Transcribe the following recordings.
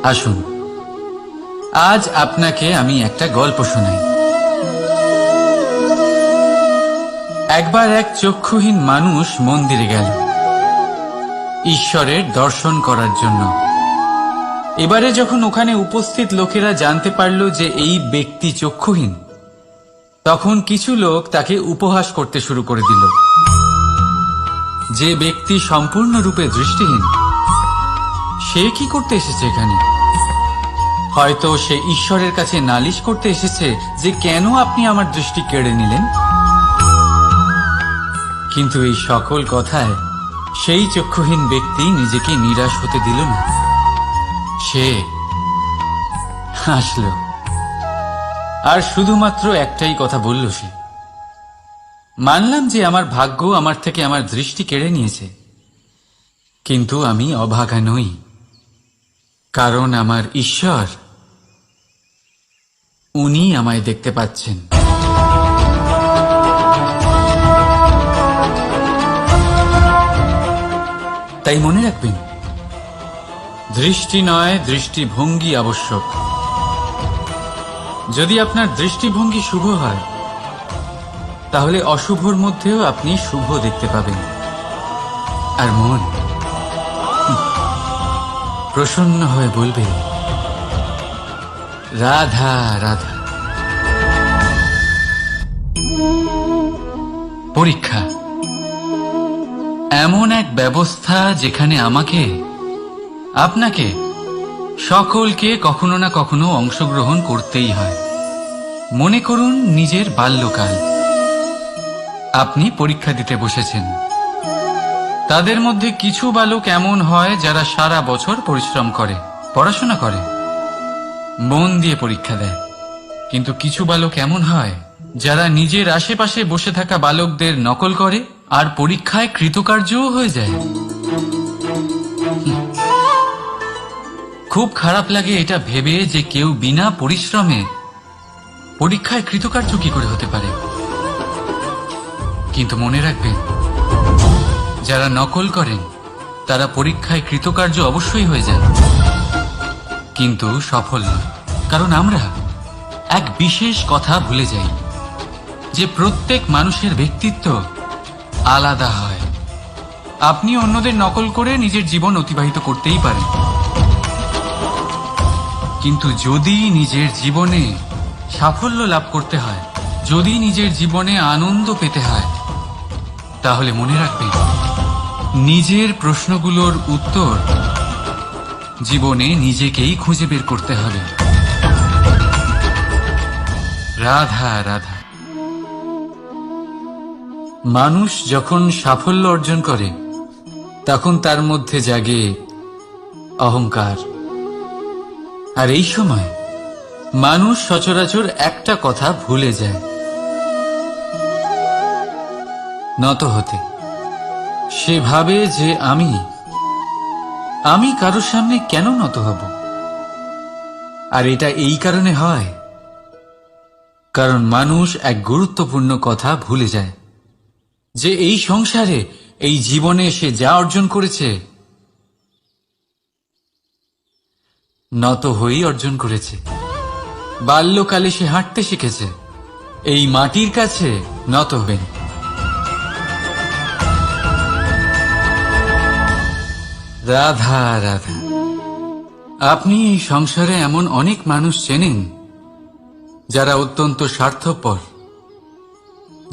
আসুন, আজ আপনাকে আমি একটা গল্প শোনাই। একবার এক চক্ষুহীন মানুষ মন্দিরে গেল ঈশ্বরের দর্শন করার জন্য। এবারে যখন ওখানে উপস্থিত লোকেরা জানতে পারল যে এই ব্যক্তি চক্ষুহীন, তখন কিছু লোক তাকে উপহাস করতে শুরু করে দিল। যে ব্যক্তি সম্পূর্ণরূপে দৃষ্টিহীন, সে কি করতে এসেছে এখানে? হয়তো সে ঈশ্বরের কাছে নালিশ করতে এসেছে যে কেন আপনি আমার দৃষ্টি কেড়ে নিলেন। কিন্তু এই সকল কথায় সেই চক্ষুহীন ব্যক্তি নিজেকে নিরাশ হতে দিল না। সে হাসল আর শুধুমাত্র একটাই কথা বলল সে, মানলাম যে আমার ভাগ্য আমার থেকে আমার দৃষ্টি কেড়ে নিয়েছে, কিন্তু আমি অভাগা নই, কারণ আমার ঈশ্বর, উনি আমায় দেখতে পাচ্ছেন। তাই মনে রাখবেন, দৃষ্টি নয়, দৃষ্টিভঙ্গি আবশ্যক। যদি আপনার দৃষ্টিভঙ্গি শুভ হয়, তাহলে অশুভর মধ্যেও আপনি শুভ দেখতে পাবেন। আর মন প্রসন্ন হয়ে বলবে, রাধা রাধা। পরীক্ষা এমন এক ব্যবস্থা যেখানে আমাকে, আপনাকে, সকলকে কখনো না কখনো অংশগ্রহণ করতেই হয়। মনে করুন নিজের বাল্যকাল। আপনি পরীক্ষা দিতে বসেছেন। তাদের মধ্যে কিছু বালক এমন হয় যারা সারা বছর পরিশ্রম করে, পড়াশোনা করে, মন দিয়ে পরীক্ষা দেয়। কিন্তু কিছু বালক এমন হয় যারা নিজের আশেপাশে বসে থাকা বালকদের নকল করে আর পরীক্ষায় কৃতকার্যও হয়ে যায়। খুব খারাপ লাগে এটা ভেবে যে কেউ বিনা পরিশ্রমে পরীক্ষায় কৃতকার্য কি করে হতে পারে। কিন্তু মনে রাখবেন, যারা নকল করেন তারা পরীক্ষায় কৃতকার্য অবশ্যই হয়ে যায়, কিন্তু সফল নয়। কারণ আমরা এক বিশেষ কথা ভুলে যাই, যে প্রত্যেক মানুষের ব্যক্তিত্ব আলাদা হয়। আপনি অন্যদের নকল করে নিজের জীবন অতিবাহিত করতেই পারেন, কিন্তু যদি নিজের জীবনে সাফল্য লাভ করতে হয়, যদি নিজের জীবনে আনন্দ পেতে হয়, তাহলে মনে রাখবেন, নিজের প্রশ্নগুলোর উত্তর জীবনে নিজেকেই খুঁজে বের করতে হবে। রাধা রাধা। মানুষ যখন সাফল্য অর্জন করে, তখন তার মধ্যে জাগে অহংকার। আর এই সময় মানুষ সচরাচর একটা কথা ভুলে যায়, নত হতে। সে ভাবে যে আমি কারোর সামনে কেন নত হব। আর এটা এই কারণে হয় কারণ মানুষ এক গুরুত্বপূর্ণ কথা ভুলে যায়, যে এই সংসারে, এই জীবনে সে যা অর্জন করেছে, নত হয়েই অর্জন করেছে। বাল্যকালে সে হাঁটতে শিখেছে, এই মাটির কাছে নত হবেন। রাধা রাধা। আপনি এই সংসারে এমন অনেক মানুষ চেনেন যারা অত্যন্ত স্বার্থপর,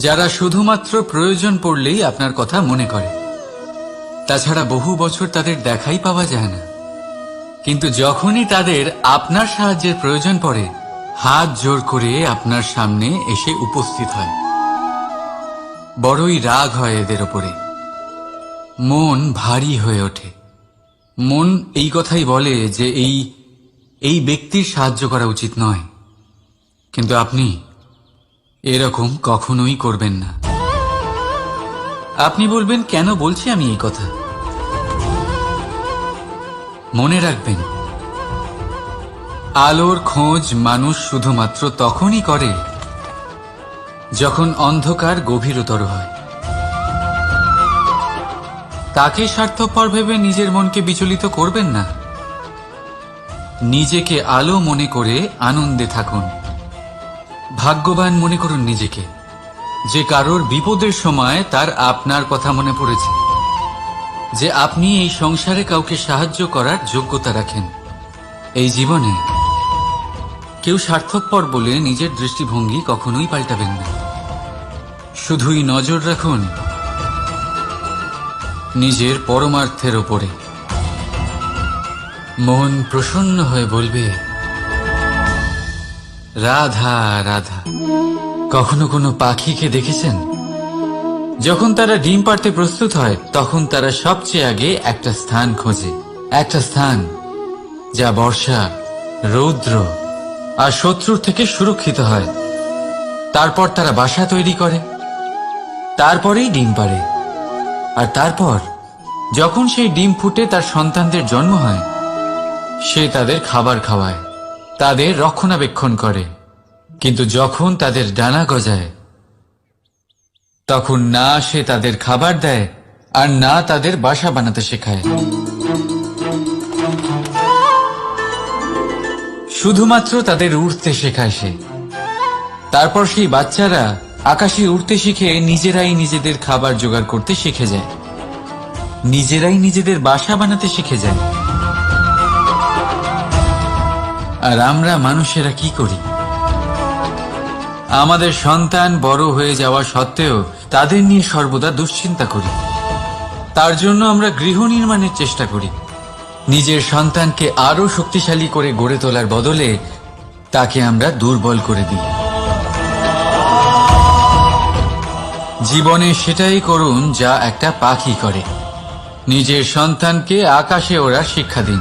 যারা শুধুমাত্র প্রয়োজন পড়লেই আপনার কথা মনে করে। তাছাড়া বহু বছর তাদের দেখাই পাওয়া যায় না, কিন্তু যখনই তাদের আপনার সাহায্যের প্রয়োজন পড়ে, হাত জোর করে আপনার সামনে এসে উপস্থিত হয়। বড়ই রাগ হয় এদের ওপরে, মন ভারী হয়ে ওঠে। মন এই কথাই বলে যে এই ব্যক্তির সাহায্য করা উচিত নয়, কিন্তু আপনি এরকম কখনোই করবেন না। আপনি বলবেন, কেন বলছি আমি এই কথা? মনে রাখবেন, আলোর খোঁজ মানুষ শুধুমাত্র তখনই করে যখন অন্ধকার গভীরতর হয়। তাকে স্বার্থপর ভেবে নিজের মনকে বিচলিত করবেন না। নিজেকে আলো মনে করে আনন্দে থাকুন। ভাগ্যবান মনে করুন নিজেকে, যে কারোর বিপদের সময় তার আপনার কথা মনে পড়েছে, যে আপনি এই সংসারে কাউকে সাহায্য করার যোগ্যতা রাখেন। এই জীবনে কেউ স্বার্থপর বলে নিজের দৃষ্টিভঙ্গি কখনোই পাল্টাবেন না। শুধুই নজর রাখুন নিজের পরমার্থের ওপরে। মন প্রসন্ন হয়ে বলবে, রাধা রাধা। কখনো কোনো পাখিকে দেখেছেন? যখন তারা ডিম পাড়তে প্রস্তুত হয় তখন তারা সবচেয়ে আগে একটা স্থান খোঁজে, একটা স্থান যা বর্ষা, রৌদ্র আর শত্রুর থেকে সুরক্ষিত হয়। তারপর তারা বাসা তৈরি করে, তারপরেই ডিম পাড়ে। আর তারপর যখন সেই ডিম ফুটে তার সন্তানদের জন্ম হয়, সে তাদের খাবার খাওয়ায়, তাদের রক্ষণাবেক্ষণ করে। কিন্তু যখন তাদের ডানা গজায়, তখন না সে তাদের খাবার দেয় আর না তাদের বাসা বানাতে শেখায়। শুধুমাত্র তাদের উড়তে শেখায় সে। তারপর সেই বাচ্চারা আকাশে উড়তে শিখে নিজেরাই নিজেদের খাবার জোগাড় করতে শিখে যায়, নিজেরাই নিজেদের বাসা বানাতে শিখে যায়। আর আমরা মানুষেরা কি করি? আমাদের সন্তান বড় হয়ে যাওয়া সত্ত্বেও তাদের নিয়ে সর্বদা দুশ্চিন্তা করি। তার জন্য আমরা গৃহ নির্মাণের চেষ্টা করি। নিজের সন্তানকে আরো শক্তিশালী করে গড়ে তোলার বদলে তাকে আমরা দুর্বল করে দিই। জীবনে সেটাই করুন যা একটা পাখি করে। নিজের সন্তানকে আকাশে ওড়ার শিক্ষা দিন,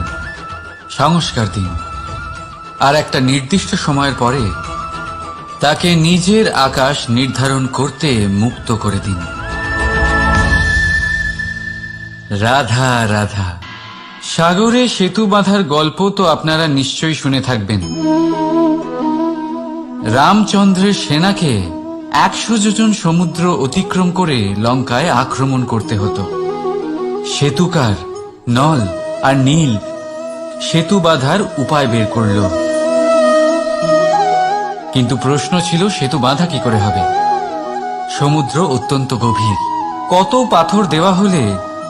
সংস্কার দিন, আর একটা নির্দিষ্ট সময়ের পরে তাকে নিজের আকাশ নির্ধারণ করতে মুক্ত করে দিন। রাধা রাধা। সাগরে সেতু বাঁধার গল্প তো আপনারা নিশ্চয়ই শুনে থাকবেন। রামচন্দ্রের সেনাকে 100 যোজন সমুদ্র অতিক্রম করে লঙ্কায় আক্রমণ করতে হতো। সেতুকার নল আর নীল সেতু বাঁধার উপায় বের করল, কিন্তু প্রশ্ন ছিল সেতু বাঁধা কি করে হবে? সমুদ্র অত্যন্ত গভীর। কত পাথর দেওয়া হলে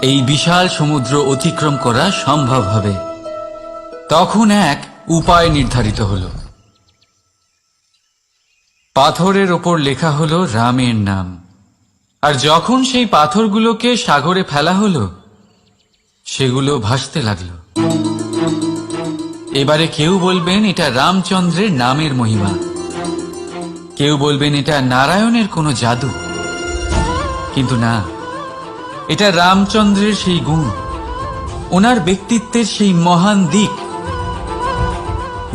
এই বিশাল সমুদ্র অতিক্রম করা সম্ভব হবে? তখন এক উপায় নির্ধারিত হল। পাথরের ওপর লেখা হলো রামের নাম। আর যখন সেই পাথরগুলোকে সাগরে ফেলা হলো, সেগুলো ভাসতে লাগলো। এবারে কেউ বলবেন এটা রামচন্দ্রের নামের মহিমা, কেউ বলবেন এটা নারায়ণের কোনো জাদু। কিন্তু না, এটা রামচন্দ্রের সেই গুণ, ওনার ব্যক্তিত্বের সেই মহান দিক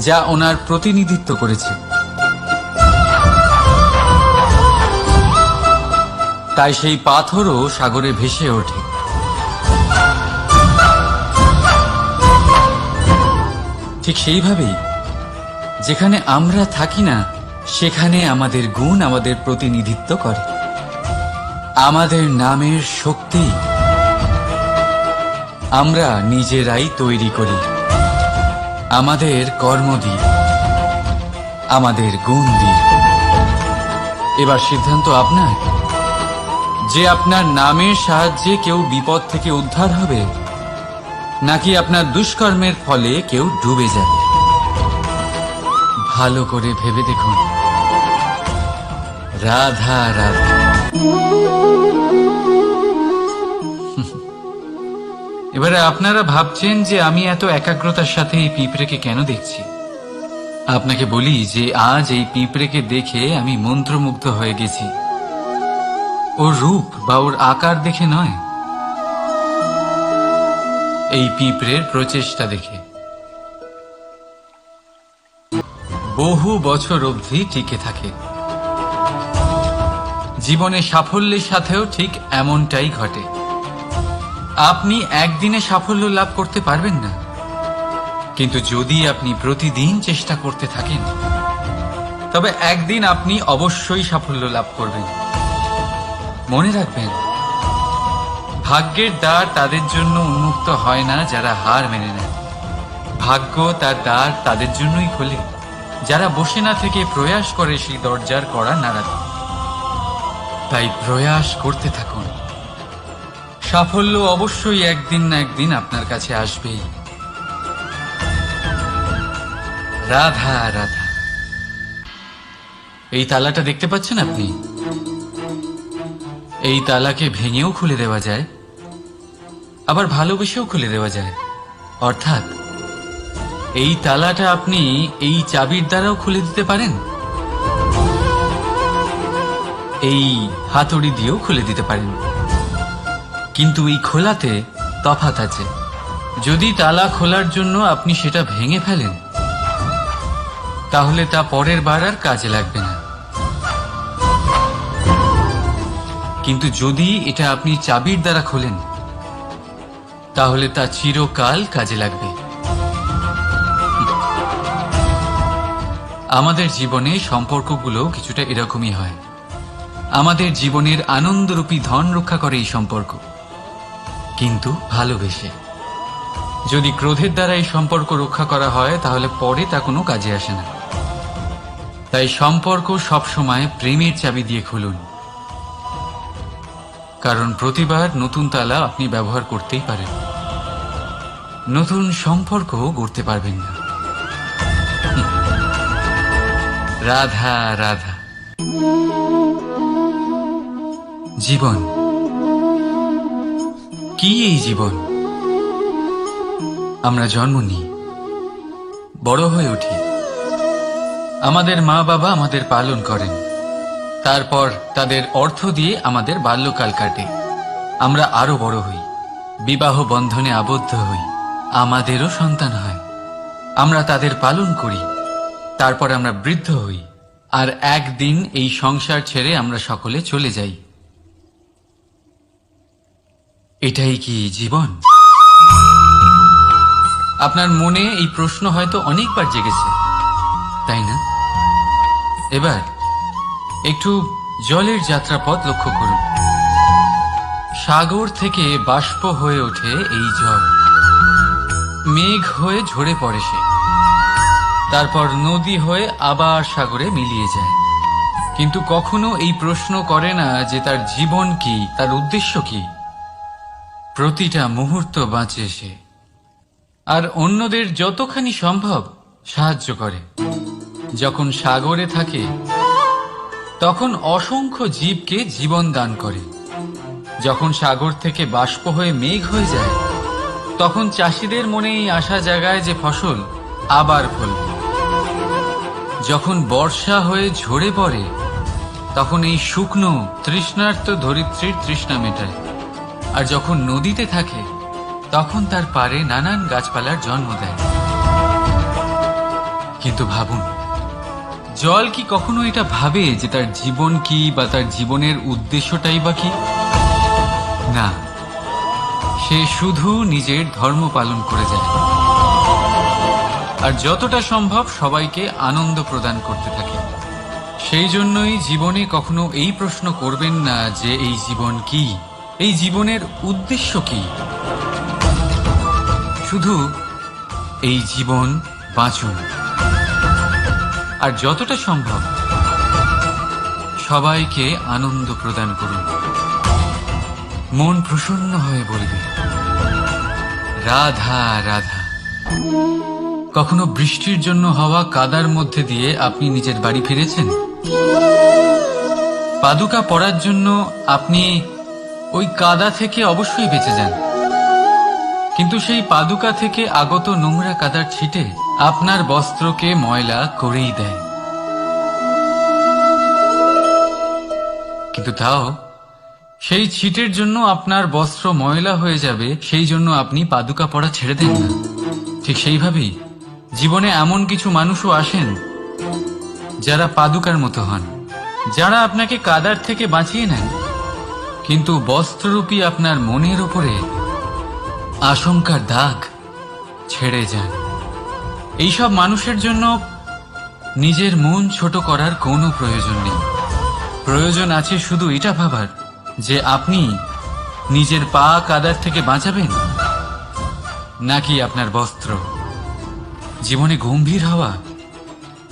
যা ওনার প্রতিনিধিত্ব করেছে। তাই সেই পাথরও সাগরে ভেসে ওঠে। ঠিক সেইভাবেই যেখানে আমরা থাকি না, সেখানে আমাদের গুণ আমাদের প্রতিনিধিত্ব করে। আমাদের নামের শক্তি আমরা নিজেরাই তৈরি করি, আমাদের কর্ম দিয়ে, আমাদের গুণ দিয়ে। এবার সিদ্ধান্ত আপনার, যে আপনার নামের সাহায্যে কেউ বিপদ থেকে উদ্ধার হবে, নাকি আপনার দুষ্কর্মের ফলে কেউ ডুবে যাবে। ভালো করে ভেবে দেখুন। রাধা রাধা। এবারে আপনারা ভাবছেন যে আমি এত একাগ্রতার সাথে এই পিঁপড়েকে কেন দেখছি। আপনাকে বলি যে আজ এই পিঁপড়েকে দেখে আমি মন্ত্রমুগ্ধ হয়ে গেছি। ওর রূপ বা ওর আকার দেখে নয়, এই পিঁপড়ের প্রচেষ্টা দেখে। বহু বছর অবধি টিকে থাকে। জীবনে সাফল্যের সাথেও ঠিক এমনটাই ঘটে। আপনি একদিনে সাফল্য লাভ করতে পারবেন না, কিন্তু যদি আপনি প্রতিদিন চেষ্টা করতে থাকেন, তবে একদিন আপনি অবশ্যই সাফল্য লাভ করবেন। মনে রাখবেন, ভাগ্যের দ্বার তাদের জন্য উন্মুক্ত হয় না যারা হার মেনে নেয়। ভাগ্য তার দ্বার তাদের জন্যই খোলে, যারা বসে না থেকে প্রয়াস করে সেই দরজার কড়া নাড়াতে। তাই প্রয়াস করতে থাকুন, সাফল্য অবশ্যই একদিন না একদিন আপনার কাছে আসবেই। রাধা রাধা। এই তালাটা দেখতে পাচ্ছেন আপনি? এই তালাকে ভেঙেও খুলে দেওয়া যায়, আবার ভালোবেসেও খুলে দেওয়া যায়। অর্থাৎ এই তালাটা আপনি এই চাবির দ্বারাও খুলে দিতে পারেন, এই হাতুড়ি দিয়েও খুলে দিতে পারেন। কিন্তু এই খোলাতে তফাৎ আছে। যদি তালা খোলার জন্য আপনি সেটা ভেঙে ফেলেন, তাহলে তা পরের বার আর কাজে লাগবে না। কিন্তু যদি এটা আপনি চাবির দ্বারা খোলেন, তাহলে তা চিরকাল কাজে লাগবে। আমাদের জীবনে সম্পর্কগুলো কিছুটা এরকমই হয়। আমাদের জীবনের আনন্দরূপী ধন রক্ষা করে এই সম্পর্ক, কিন্তু ভালোবেসে। যদি ক্রোধের দ্বারা এই সম্পর্ক রক্ষা করা হয়, তাহলে পরে তা কোনো কাজে আসে না। তাই সম্পর্ক সবসময় প্রেমের চাবি দিয়ে খুলুন, কারণ প্রতিবার নতুন তালা আপনি ব্যবহার করতেই পারেন, নতুন সম্পর্ক গড়তে পারবেন না। রাধা রাধা। জীবন কি? এই জীবন আমরা জন্ম নিই, বড় হয়ে উঠি, আমাদের মা বাবা আমাদের পালন করেন, তারপর তাদের অর্থ দিয়ে আমাদের বাল্যকাল কাটে, আমরা আরো বড় হই, বিবাহ বন্ধনে আবদ্ধ হই, আমাদেরও সন্তান হয়, আমরা তাদের পালন করি, তারপর আমরা বৃদ্ধ হই, আর একদিন এই সংসার ছেড়ে আমরা সকলে চলে যাই। এটাই কি জীবন? আপনার মনে এই প্রশ্ন হয়তো অনেকবার জেগেছে, তাই না? এবার একটু জলের যাত্রাপথ লক্ষ্য করুন। সাগর থেকে বাষ্প হয়ে ওঠে এই জল, মেঘ হয়ে ঝরে পড়ে সে, তারপর নদী হয়ে আবার সাগরে মিলিয়ে যায়। কিন্তু কখনো এই প্রশ্ন করে না যে তার জীবন কি, তার উদ্দেশ্য কি। প্রতিটা মুহূর্ত বাঁচে সে, আর অন্যদের যতখানি সম্ভব সাহায্য করে। যখন সাগরে থাকে, তখন অসংখ্য জীবকে জীবন দান করে। যখন সাগর থেকে বাষ্প হয়ে মেঘ হয়ে যায়, তখন চাষিদের মনে এই আশা জাগায় যে ফসল আবার ফলবে। যখন বর্ষা হয়ে ঝরে পড়ে, তখন এই শুকনো তৃষ্ণার্ত ধরিত্রীর তৃষ্ণা মেটায়। আর যখন নদীতে থাকে, তখন তার পাড়ে নানান গাছপালার জন্ম দেয়। কিন্তু ভাবুন, জল কি কখনো এটা ভাবে যে তার জীবন কি বা তার জীবনের উদ্দেশ্যটাই বা কি? না, সে শুধু নিজের ধর্ম পালন করে যায়, আর যতটা সম্ভব সবাইকে আনন্দ প্রদান করতে থাকে। সেই জন্যই জীবনে কখনো এই প্রশ্ন করবেন না যে এই জীবন কি, এই জীবনের উদ্দেশ্য কি। শুধু এই জীবন বাঁচুন, আর যতটা সম্ভব সবাইকে আনন্দ প্রদান করুন। মন প্রসন্ন হয়ে বলবে রাধা রাধা। কখনো বৃষ্টির জন্য হওয়া কাদার মধ্যে দিয়ে আপনি নিজের বাড়ি ফিরেছেন? পাদুকা পরার জন্য আপনি ওই কাদা থেকে অবশ্যই বেঁচে যান, কিন্তু সেই পাদুকা থেকে আগত নোংরা কাদার ছিটে আপনার বস্ত্রকে ময়লা করেই দেয়। কিন্তু তাও সেই ছিটের জন্য আপনার বস্ত্র ময়লা হয়ে যাবে, সেই জন্য আপনি পাদুকা পরা ছেড়ে দেন না। ঠিক সেইভাবেই জীবনে এমন কিছু মানুষও আসেন যারা পাদুকার মতো হন, যারা আপনাকে কাদার থেকে বাঁচিয়ে নেন, কিন্তু বস্ত্ররূপী আপনার মনের উপরে আশঙ্কার দাগ ছেড়ে যান। এইসব মানুষের জন্য নিজের মন ছোট করার কোনো প্রয়োজন নেই। প্রয়োজন আছে শুধু এটা ভাবার যে আপনি নিজের পা কাদার থেকে বাঁচাবেন, নাকি আপনার বস্ত্র। জীবনে গম্ভীর হওয়া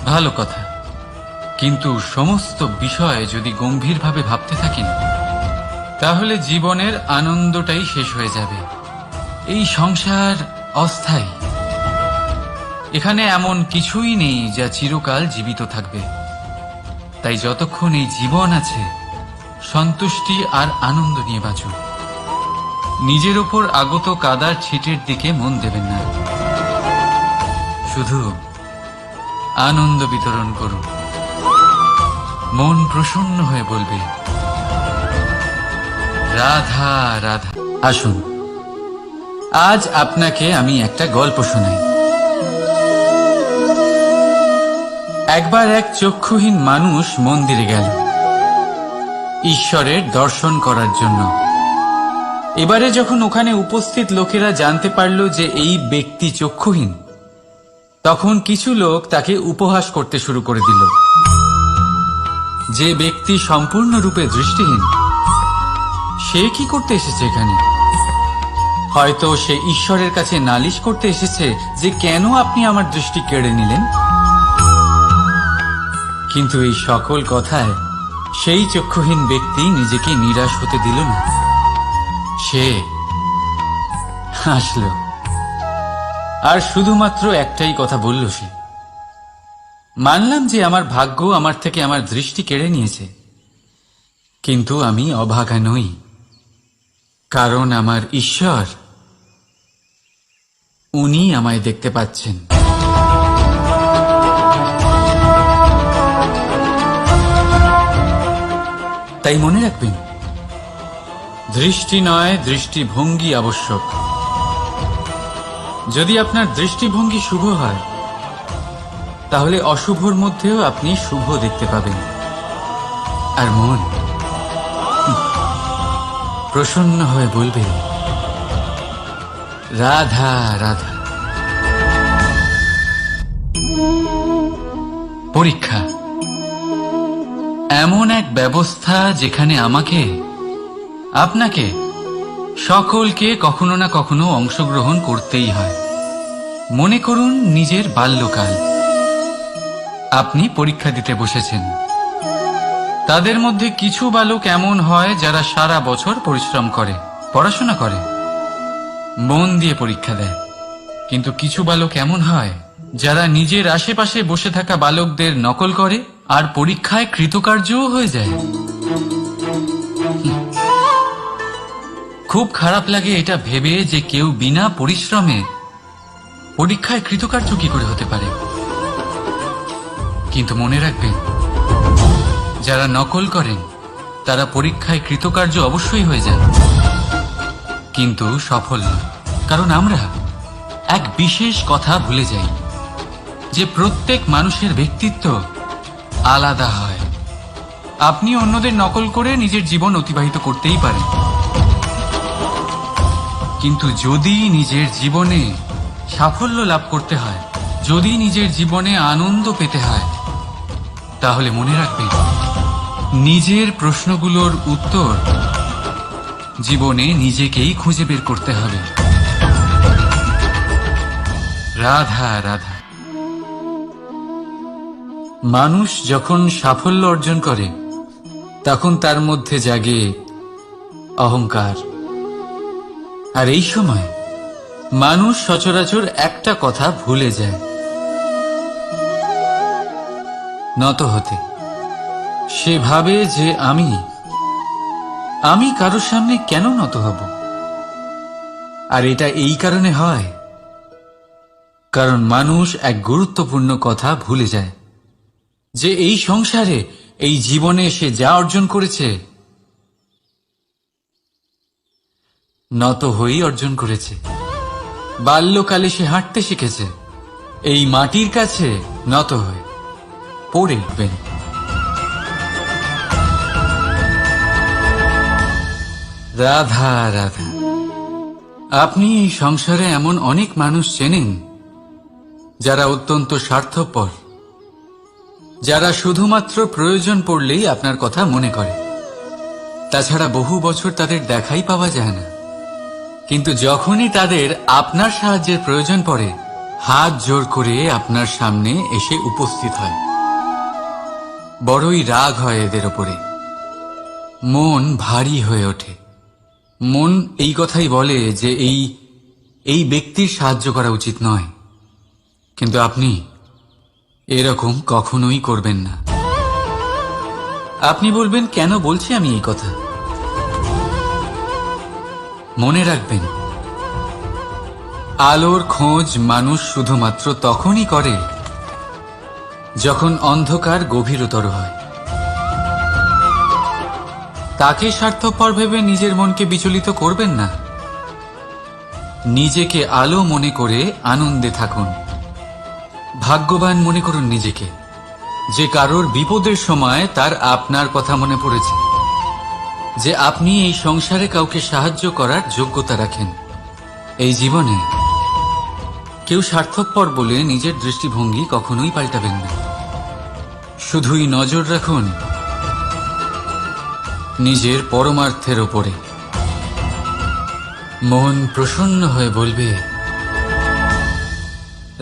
ভালো কথা, কিন্তু সমস্ত বিষয় যদি গম্ভীরভাবে ভাবতে থাকেন তাহলে জীবনের আনন্দটাই শেষ হয়ে যাবে। এই সংসার অস্থায়ী, এখানে এমন কিছুই নেই যা চিরকাল জীবিত থাকবে। তাই যতক্ষণ এই জীবন আছে সন্তুষ্টি আর আনন্দ নিয়ে বাঁচুন। নিজের ওপর আগত কাদার ছিটের দিকে মন দেবেন না, শুধু আনন্দ বিতরণ করুন। মন প্রসন্ন হয়ে বলবে রাধা রাধা। আসুন, আজ আপনাকে আমি একটা গল্প শোনাই। একবার এক চক্ষুহীন মানুষ মন্দিরে গেল ঈশ্বরের দর্শন করার জন্য। এবারে যখন ওখানে উপস্থিত লোকেরা জানতে পারল যে এই ব্যক্তি চক্ষুহীন, তখন কিছু লোক তাকে উপহাস করতে শুরু করে দিল। যে ব্যক্তি সম্পূর্ণরূপে দৃষ্টিহীন, সে কি করতে এসেছে এখানে? হয়তো সে ঈশ্বরের কাছে নালিশ করতে এসেছে যে কেন আপনি আমার দৃষ্টি কেড়ে নিলেন। কিন্তু এই সকল কথায় সেই চক্ষুহীন ব্যক্তি নিজেকে নিরাশ হতে দিল না। সে হাসল আর শুধুমাত্র একটাই কথা বলল সে, মানলাম যে আমার ভাগ্য আমার থেকে আমার দৃষ্টি কেড়ে নিয়েছে, কিন্তু আমি অভাগা নই, কারণ আমার ঈশ্বর উনি আমায় দেখতে পাচ্ছেন। তাই মনে রাখবেন, দৃষ্টি নয় দৃষ্টিভঙ্গি আবশ্যক। যদি আপনার দৃষ্টিভঙ্গি শুভ হয় তাহলে অশুভর মধ্যেও আপনি শুভ দেখতে পাবেন। আর মন প্রসন্ন হয়ে বলবে রাধা রাধা। পরীক্ষা এমন এক ব্যবস্থা যেখানে আমাকে, আপনাকে, সকলকে কখনো না কখনো অংশগ্রহণ করতেই হয়। মনে করুন নিজের বাল্যকাল। আপনি পরীক্ষা দিতে বসেছেন। তাদের মধ্যে কিছু বালক এমন হয় যারা সারা বছর পরিশ্রম করে, পড়াশোনা করে, মন দিয়ে পরীক্ষা দেয়। কিন্তু কিছু বালক এমন হয় যারা নিজের আশেপাশে বসে থাকা বালকদের নকল করে আর পরীক্ষায় কৃতকার্যও হয়ে যায়। খুব খারাপ লাগে এটা ভেবে যে কেউ বিনা পরিশ্রমে পরীক্ষায় কৃতকার্য কি করে হতে পারে। কিন্তু মনে রাখবেন, যারা নকল করেন তারা পরীক্ষায় কৃতকার্য অবশ্যই হয়ে যায়, কিন্তু সফল নয়। কারণ আমরা এক বিশেষ কথা ভুলে যাই যে প্রত্যেক মানুষের ব্যক্তিত্ব আলাদা হয়। আপনি অন্যদের নকল করে নিজের জীবন অতিবাহিত করতেই পারেন, কিন্তু যদি নিজের জীবনে সাফল্য লাভ করতে হয়, যদি নিজের জীবনে আনন্দ পেতে হয়, তাহলে মনে রাখবেন, নিজের প্রশ্নগুলোর উত্তর জীবনে নিজেকেই খুঁজে বের করতে হবে। রাধা রাধা। মানুষ যখন সাফল্য অর্জন করে তখন তার মধ্যে জাগে অহংকার। আর এই সময় মানুষ সচরাচর একটা কথা ভুলে যায়, নত হতে। সে ভাবে যে আমি কারোর সামনে কেন নত হব। আর এটা এই কারণে হয় কারণ মানুষ এক গুরুত্বপূর্ণ কথা ভুলে যায় যে এই সংসারে, এই জীবনে সে যা অর্জন করেছে নত হয়েই অর্জন করেছে। বাল্যকালে সে হাঁটতে শিখেছে এই মাটির কাছে নত হয়ে। পড়ে উঠবেন। রাধা রাধা। আপনি এই সংসারে এমন অনেক মানুষ চেনেন যারা অত্যন্ত স্বার্থপর, যারা শুধুমাত্র প্রয়োজন পড়লেই আপনার কথা মনে করে। তাছাড়া বহু বছর তাদের দেখাই পাওয়া যায় না, কিন্তু যখনই তাদের আপনার সাহায্যের প্রয়োজন পড়ে হাত জোর করে আপনার সামনে এসে উপস্থিত হয়। বড়ই রাগ হয় এদের ওপরে, মন ভারী হয়ে ওঠে। মন এই কথাই বলে যে এই ব্যক্তির সাহায্য করা উচিত নয়, কিন্তু আপনি এরকম কখনোই করবেন না। আপনি বলবেন, কেন বলছি আমি এই কথা? মনে রাখবেন, আলোর খোঁজ মানুষ শুধুমাত্র তখনই করে যখন অন্ধকার গভীরতর হয়। তাকে স্বার্থপর ভেবে নিজের মনকে বিচলিত করবেন না। নিজেকে আলো মনে করে আনন্দে থাকুন। ভাগ্যবান মনে করুন নিজেকে, যে কারোর বিপদের সময় তার আপনার কথা মনে পড়েছে, যে আপনি এই সংসারে কাউকে সাহায্য করার যোগ্যতা রাখেন। এই জীবনে কেউ স্বার্থপর বলে নিজের দৃষ্টিভঙ্গি কখনোই পাল্টাবেন না। শুধুই নজর রাখুন নিজের পরমার্থের ওপরে। মন প্রসন্ন হয়ে বলবে,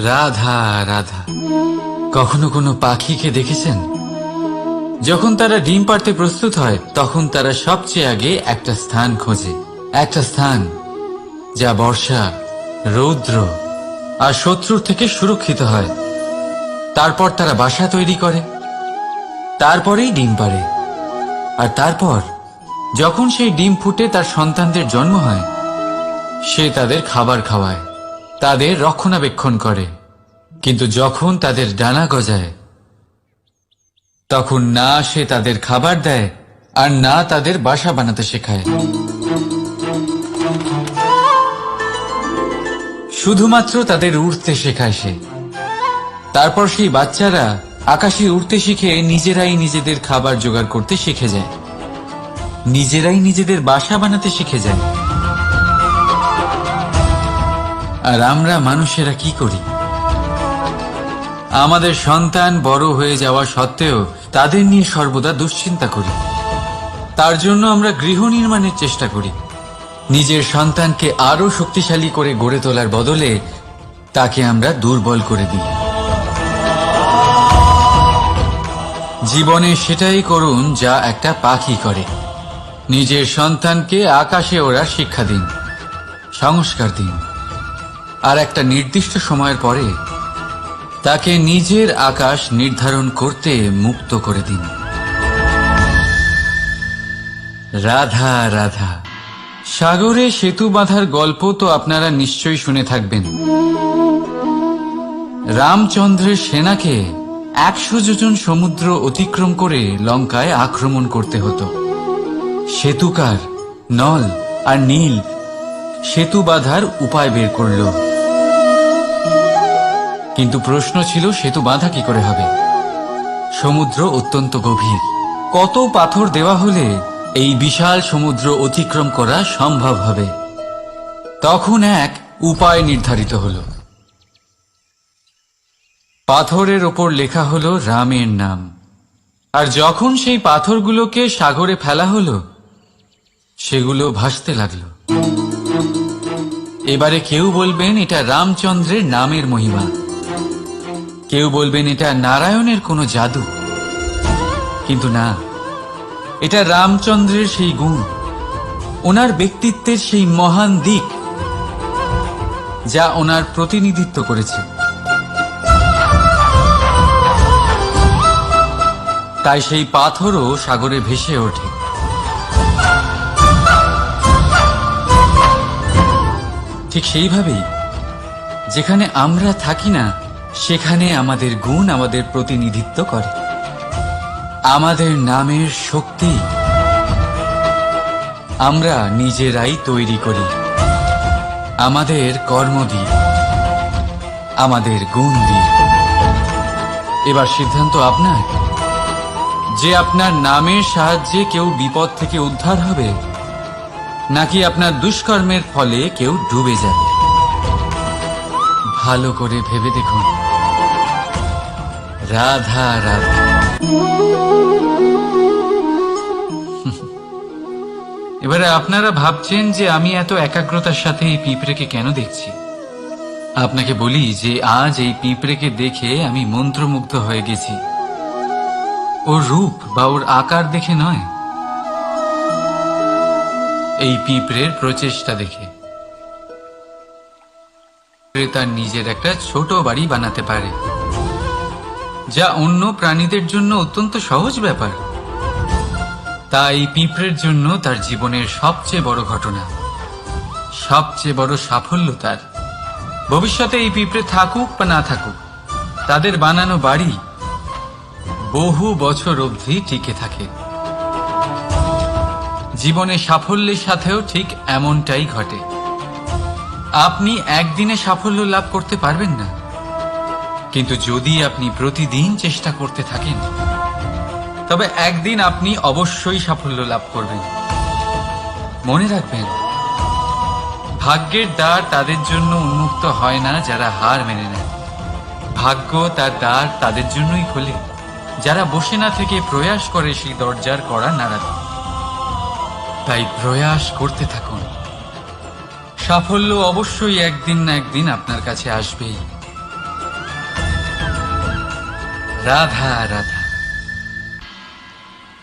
রাধা রাধা। কখনো কোনো পাখিকে দেখেছেন? যখন তারা ডিম পাড়তে প্রস্তুত হয়, তখন তারা সবচেয়ে আগে একটা স্থান খোঁজে, একটা স্থান যা বর্ষা, রৌদ্র আর শত্রুর থেকে সুরক্ষিত হয়। তারপর তারা বাসা তৈরি করে, তারপরেই ডিম পাড়ে। আর তারপর যখন সেই ডিম ফুটে তার সন্তানদের জন্ম হয়, সে তাদের খাবার খাওয়ায়, তাদের রক্ষণাবেক্ষণ করে। কিন্তু যখন তাদের ডানা গজায়, তখন না সে তাদের খাবার দেয় আর না তাদের বাসা বানাতে শেখায়। শুধুমাত্র তাদের উড়তে শেখায় সে। তারপর সেই বাচ্চারা আকাশে উড়তে শিখে নিজেরাই নিজেদের খাবার জোগাড় করতে শিখে যায়, নিজেরাই নিজেদের বাসা বানাতে শিখে যায়। আর আমরা মানুষেরা কি করি? আমাদের সন্তান বড় হয়ে যাওয়া সত্ত্বেও তাদের নিয়ে সর্বদা দুশ্চিন্তা করি। তার জন্য আমরা গৃহ নির্মাণের চেষ্টা করি। নিজের সন্তানকে আরো শক্তিশালী করে গড়ে তোলার বদলে তাকে আমরা দুর্বল করে দিই। জীবনে সেটাই করুন যা একটা পাখি করে। নিজের সন্তানকে আকাশে ওড়ার শিক্ষা দিন, সংস্কার দিন, আর একটা নির্দিষ্ট সময়ের পরে তাকে নিজের আকাশ নির্ধারণ করতে মুক্ত করে দিন। রাধা রাধা। সাগরে সেতু বাঁধার গল্প তো আপনারা নিশ্চয়ই শুনে থাকবেন। রামচন্দ্রের সেনাকে 100 যোজন সমুদ্র অতিক্রম করে লঙ্কায় আক্রমণ করতে হতো। সেতুকার নল আর নীল সেতু বাঁধার উপায় বের করল, কিন্তু প্রশ্ন ছিল সেতু বাঁধা কি করে হবে? সমুদ্র অত্যন্ত গভীর। কত পাথর দেওয়া হলে এই বিশাল সমুদ্র অতিক্রম করা সম্ভব হবে? তখন এক উপায় নির্ধারিত হল। পাথরের ওপর লেখা হলো রামের নাম। আর যখন সেই পাথরগুলোকে সাগরে ফেলা হলো, সেগুলো ভাসতে লাগলো। এবারে কেউ বলবেন এটা রামচন্দ্রের নামের মহিমা, কেউ বলবেন এটা নারায়ণের কোনো জাদু। কিন্তু না, এটা রামচন্দ্রের সেই গুণ, ওনার ব্যক্তিত্বের সেই মহান দিক যা ওনার প্রতিনিধিত্ব করেছে। তাই সেই পাথরও সাগরে ভেসে ওঠে। ঠিক সেইভাবেই যেখানে আমরা থাকি না, সেখানে আমাদের গুণ আমাদের প্রতিনিধিত্ব করে। আমাদের নামের শক্তি আমরা নিজেরাই তৈরি করি, আমাদের কর্ম দিয়ে, আমাদের গুণ দিয়ে। এবার সিদ্ধান্ত আপনার, যে আপনার নামের সাহায্যে কেউ বিপদ থেকে উদ্ধার হবে, নাকি আপনার দুষ্কর্মের ফলে কেউ ডুবে যাবে। ভালো করে ভেবে দেখুন। রাধা রাধা। এবারে আপনারা ভাবছেন যে আমি এত একাগ্রতার সাথে এই পিঁপড়েকে কেন দেখছি। আপনাকে বলি যে আজ এই পিঁপড়েকে দেখে আমি মন্ত্রমুগ্ধ হয়ে গেছি। ওর রূপ বা ওর আকার দেখে নয়, এই পিঁপড়ের প্রচেষ্টা দেখে। তার নিজের একটা ছোট বাড়ি বানাতে পারে, যা অন্য প্রাণীদের জন্য অত্যন্ত সহজ ব্যাপার। তাই এই পিঁপড়ের জন্য তার জীবনের সবচেয়ে বড় ঘটনা, সবচেয়ে বড় সাফল্য তার। ভবিষ্যতে এই পিঁপড়ে থাকুক বা না থাকুক, তাদের বানানো বাড়ি বহু বছর অবধি টিকে থাকে। জীবনে সাফল্যের সাথেও ঠিক এমনটাই ঘটে। আপনি একদিনে সাফল্য লাভ করতে পারবেন না, কিন্তু যদি আপনি প্রতিদিন চেষ্টা করতে থাকেন, তবে একদিন আপনি অবশ্যই সাফল্য লাভ করবেন। মনে রাখবেন, ভাগ্যের দ্বার তাদের জন্য উন্মুক্ত হয় না যারা হার মেনে নেয়। ভাগ্য তার দ্বার তাদের জন্যই খোলে যারা বসে না থেকে প্রয়াস করে সেই দরজার কড়া নাড়াতে। তাই প্রয়াস করতে থাকুন, সাফল্য অবশ্যই একদিন না একদিন আপনার কাছে আসবেই। রাধা রাধা।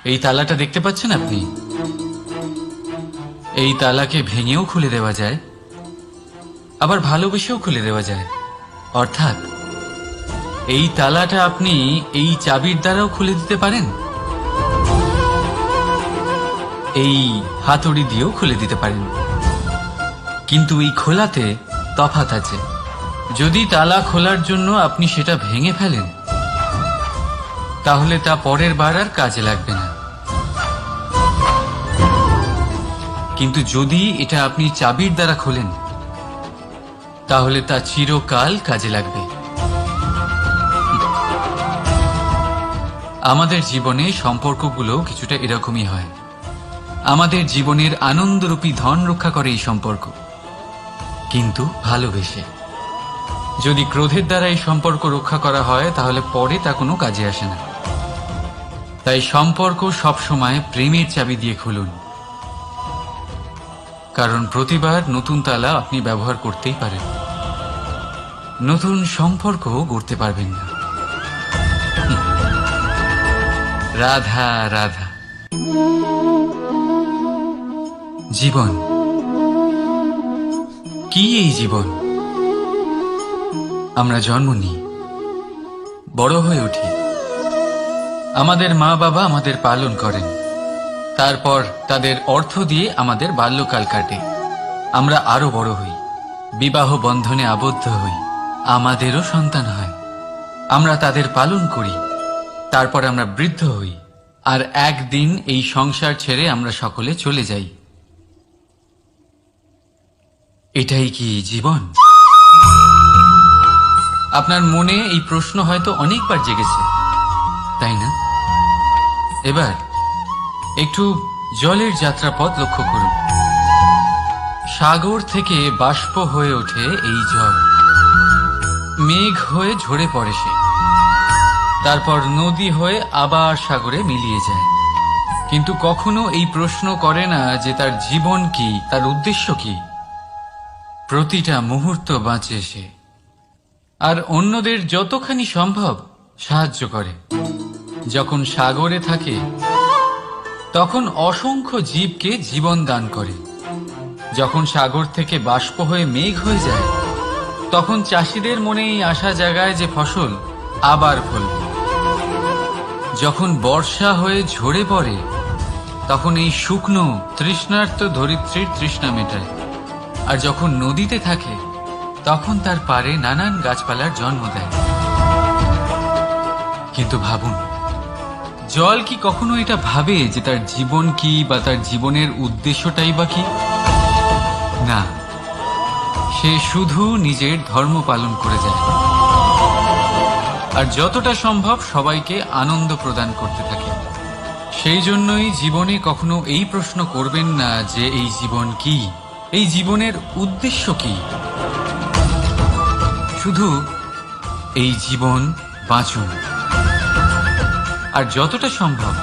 এই তালাটা দেখতে পাচ্ছেন আপনি? এই তালাকে ভেঙেও খুলে দেওয়া যায়, আবার ভালোবেসেও খুলে দেওয়া যায়। অর্থাৎ এই তালাটা আপনি এই চাবির দ্বারাও খুলে দিতে পারেন, এই হাতুড়ি দিয়েও খুলে দিতে পারেন। কিন্তু এই খোলাতে তফাৎ আছে। যদি তালা খোলার জন্য আপনি সেটা ভেঙে ফেলেন, তাহলে তা পরের বার আর কাজে লাগবে না। কিন্তু যদি এটা আপনি চাবির দ্বারা খোলেন, তাহলে তা চিরকাল কাজে লাগবে। আমাদের জীবনে সম্পর্কগুলো কিছুটা এরকমই হয়। আমাদের জীবনের আনন্দরূপী ধন রক্ষা করে এই সম্পর্ক, কিন্তু ভালোবেসে। যদি ক্রোধের দ্বারা এই সম্পর্ক রক্ষা করা হয়, তাহলে পরে তা কোনো কাজে আসে না। তাই সম্পর্ক সবসময় প্রেমের চাবি দিয়ে খুলুন, কারণ প্রতিবার নতুন তালা আপনি ব্যবহার করতেই পারেন, নতুন সম্পর্ক গড়তে পারবেন না। রাধা রাধা। জীবন কি? এই জীবন আমরা জন্ম নিই, বড় হয়ে উঠি, আমাদের মা বাবা আমাদের পালন করেন, তারপর তাদের অর্থ দিয়ে আমাদের বাল্যকাল কাটে। আমরা আরো বড় হই, বিবাহ বন্ধনে আবদ্ধ হই, আমাদেরও সন্তান হয়, আমরা তাদের পালন করি, তারপর আমরা বৃদ্ধ হই, আর একদিন এই সংসার ছেড়ে আমরা সকলে চলে যাই। এটাই কি জীবন? আপনার মনে এই প্রশ্ন হয়তো অনেকবার জেগেছে, তাই না? এবার একটু জলের যাত্রাপথ লক্ষ্য করুন। সাগর থেকে বাষ্প হয়ে ওঠে এই জল, মেঘ হয়ে ঝরে পড়ে সে, তারপর নদী হয়ে আবার সাগরে মিলিয়ে যায়। কিন্তু কখনো এই প্রশ্ন করে না যে তার জীবন কি, তার উদ্দেশ্য কি। প্রতিটা মুহূর্ত বাঁচে সে, আর অন্যদের যতখানি সম্ভব সাহায্য করে। যখন সাগরে থাকে, তখন অসংখ্য জীবকে জীবন দান করে। যখন সাগর থেকে বাষ্প হয়ে মেঘ হয়ে যায়, তখন চাষিদের মনে এই আশা জাগায় যে ফসল আবার ফলবে। যখন বর্ষা হয়ে ঝরে পড়ে, তখন এই শুকনো তৃষ্ণার্ত ধরিত্রীর তৃষ্ণা মেটায়। আর যখন নদীতে থাকে, তখন তার পাড়ে নানান গাছপালার জন্ম দেয়। কিন্তু ভাবুন, জল কি কখনো এটা ভাবে যে তার জীবন কি বা তার জীবনের উদ্দেশ্যটাই বা কি? না, সে শুধু নিজের ধর্ম পালন করে যায়, আর যতটা সম্ভব সবাইকে আনন্দ প্রদান করতে থাকে। সেই জন্যই জীবনে কখনো এই প্রশ্ন করবেন না যে এই জীবন কি, এই জীবনের উদ্দেশ্য কি। শুধু এই জীবন বাঁচুন, আর যতটা সম্ভব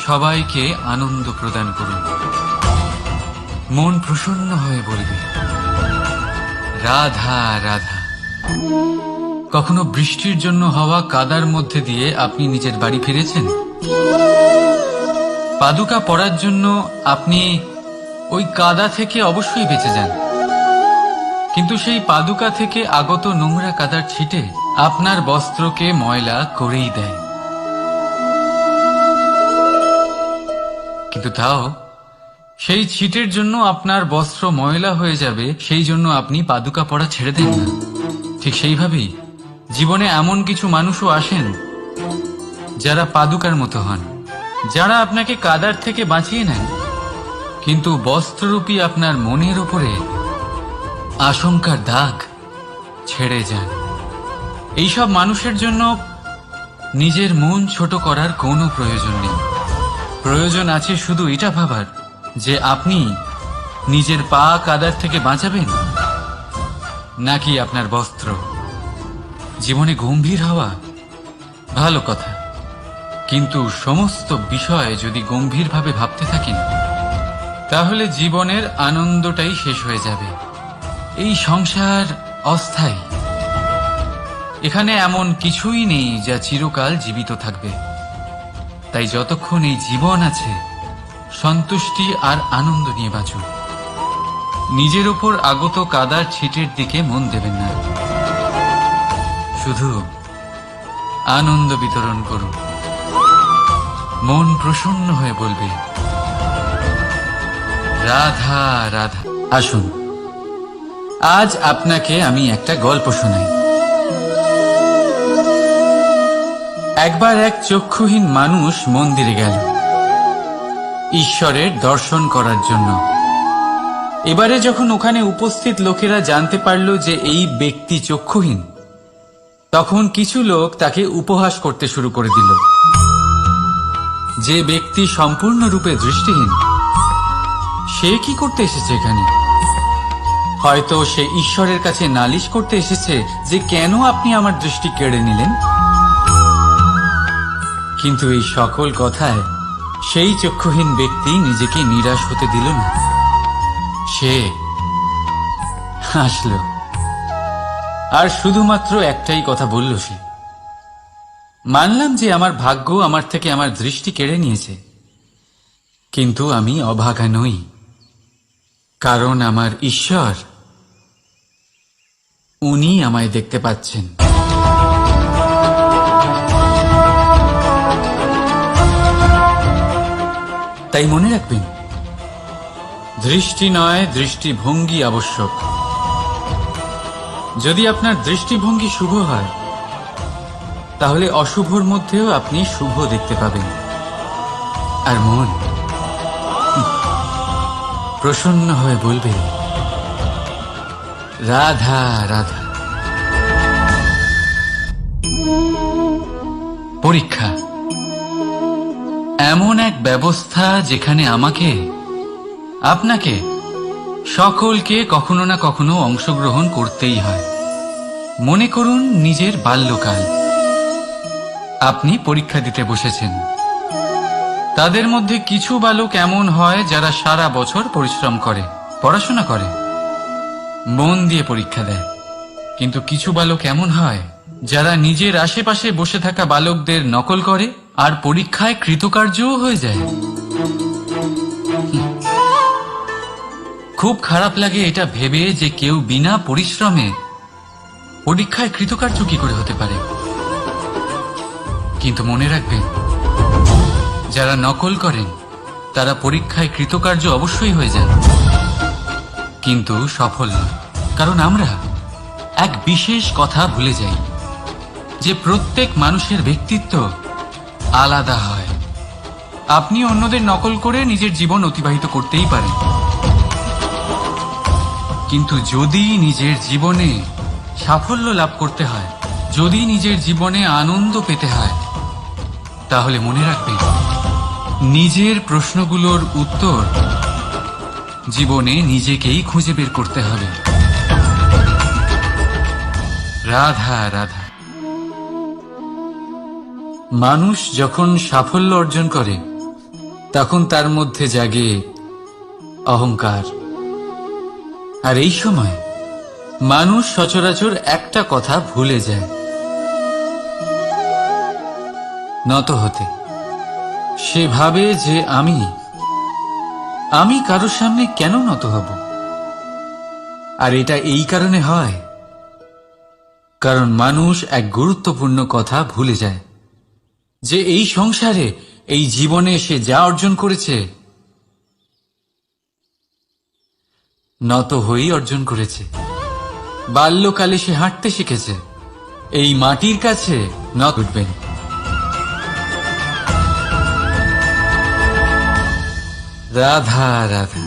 সবাইকে আনন্দ প্রদান করুন। মন প্রসন্ন হয়ে বলবে রাধা রাধা। কখনো বৃষ্টির জন্য হওয়া কাদার মধ্যে দিয়ে আপনি নিজের বাড়ি ফিরেছেন? পাদুকা পরার জন্য আপনি ওই কাদা থেকে অবশ্যই বেঁচে যান, কিন্তু সেই পাদুকা থেকে আগত নোংরা কাদার ছিটে আপনার বস্ত্রকে ময়লা করেই দেয়। কিন্তু তাও সেই ছিটের জন্য আপনার বস্ত্র ময়লা হয়ে যাবে, সেই জন্য আপনি পাদুকা পরা ছেড়ে দেন না। ঠিক সেইভাবেই জীবনে এমন কিছু মানুষও আসেন যারা পাদুকার মতো হন, যারা আপনাকে কাদার থেকে বাঁচিয়ে নেন, কিন্তু বস্ত্ররূপী আপনার মনের উপরে আশঙ্কার দাগ ছেড়ে যান। এইসব মানুষের জন্য নিজের মন ছোট করার কোনো প্রয়োজন নেই। প্রয়োজন আছে শুধু এটা ভাবার যে আপনি নিজের পা কাদার থেকে বাঁচাবেন নাকি আপনার বস্ত্র। জীবনে গম্ভীর হওয়া ভালো কথা, কিন্তু সমস্ত বিষয় যদি গম্ভীরভাবে ভাবতে থাকেন তাহলে জীবনের আনন্দটাই শেষ হয়ে যাবে। এই সংসার অস্থায়ী, এখানে এমন কিছুই নেই যা চিরকাল জীবিত থাকবে। তাই যতক্ষণ এই জীবন আছে সন্তুষ্টি আর আনন্দ নিয়ে বাঁচুন। নিজের ওপর আগত কাদার ছিটের দিকে মন দেবেন না, শুধু আনন্দ বিতরণ করুন। মন প্রসন্ন হয়ে বলবে রাধা রাধা। আসুন, আজ আপনাকে আমি একটা গল্প শোনাই। একবার এক চক্ষুহীন মানুষ মন্দিরে গেল ঈশ্বরের দর্শন করার জন্য। এবারে যখন ওখানে উপস্থিত লোকেরা জানতে পারল যে এই ব্যক্তি চক্ষুহীন, তখন কিছু লোক তাকে উপহাস করতে শুরু করে দিল। যে ব্যক্তি সম্পূর্ণরূপে দৃষ্টিহীন, সে কি করতে এসেছে এখানে? হয়তো সে ঈশ্বরের কাছে নালিশ করতে এসেছে যে কেন আপনি আমার দৃষ্টি কেড়ে নিলেন। কিন্তু এই সকল কথায় সেই চক্ষুহীন ব্যক্তি নিজেকে নিরাশ হতে দিল না। সে হাসল আর শুধুমাত্র একটাই কথা বলল সে, মানলাম যে আমার ভাগ্য আমার থেকে আমার দৃষ্টি কেড়ে নিয়েছে, কিন্তু আমি অভাগা নই, কারণ আমার ঈশ্বর, উনি আমায় দেখতে পাচ্ছেন। তাই মনে রাখবেন, দৃষ্টি নয় দৃষ্টিভঙ্গি আবশ্যক। যদি আপনার দৃষ্টিভঙ্গি শুভ হয় তাহলে অশুভর মধ্যেও আপনি শুভ দেখতে পাবেন। আর মন প্রসন্ন হয়ে বলবে রাধা রাধা। পরীক্ষা এমন এক ব্যবস্থা যেখানে আমাকে, আপনাকে, সকলকে কখনো না কখনো অংশগ্রহণ করতেই হয়। মনে করুন নিজের বাল্যকাল। আপনি পরীক্ষা দিতে বসেছেন। তাদের মধ্যে কিছু বালক এমন হয় যারা সারা বছর পরিশ্রম করে, পড়াশোনা করে, মন দিয়ে পরীক্ষা দেয়। কিন্তু কিছু বালক এমন হয় যারা নিজের আশেপাশে বসে থাকা বালকদের নকল করে আর পরীক্ষায় কৃতকার্যও হয়ে যায়। খুব খারাপ লাগে এটা ভেবে যে কেউ বিনা পরিশ্রমে পরীক্ষায় কৃতকার্য কি করে হতে পারে। কিন্তু মনে রাখবেন, যারা নকল করেন তারা পরীক্ষায় কৃতকার্য অবশ্যই হয়ে যান, কিন্তু সফল নয়। কারণ আমরা এক বিশেষ কথা ভুলে যাই যে প্রত্যেক মানুষের ব্যক্তিত্ব আলাদা হয়। আপনি অন্যদের নকল করে নিজের জীবন অতিবাহিত করতেই পারেন, কিন্তু যদি নিজের জীবনে সাফল্য লাভ করতে হয়, যদি নিজের জীবনে আনন্দ পেতে হয়, তাহলে মনে রাখবেন, নিজের প্রশ্নগুলোর উত্তর জীবনে নিজেকেই খুঁজে বের করতে হবে। রাধা রাধা। মানুষ যখন সাফল্য অর্জন করে তখন তার মধ্যে জাগে অহংকার, আর এই সময় মানুষ সচরাচর একটা কথা ভুলে যায়, নত হতে। সে ভাবে যে আমি কারোর সামনে কেন নত হব। আর এটা এই কারণে হয় কারণ মানুষ এক গুরুত্বপূর্ণ কথা ভুলে যায়, যে এই সংসারে, এই জীবনে সে যা অর্জন করেছে নত হয়েই অর্জন করেছে। বাল্যকালে সে হাঁটতে শিখেছে, এই মাটির কাছে নত উঠবেন। রাধা রাধা।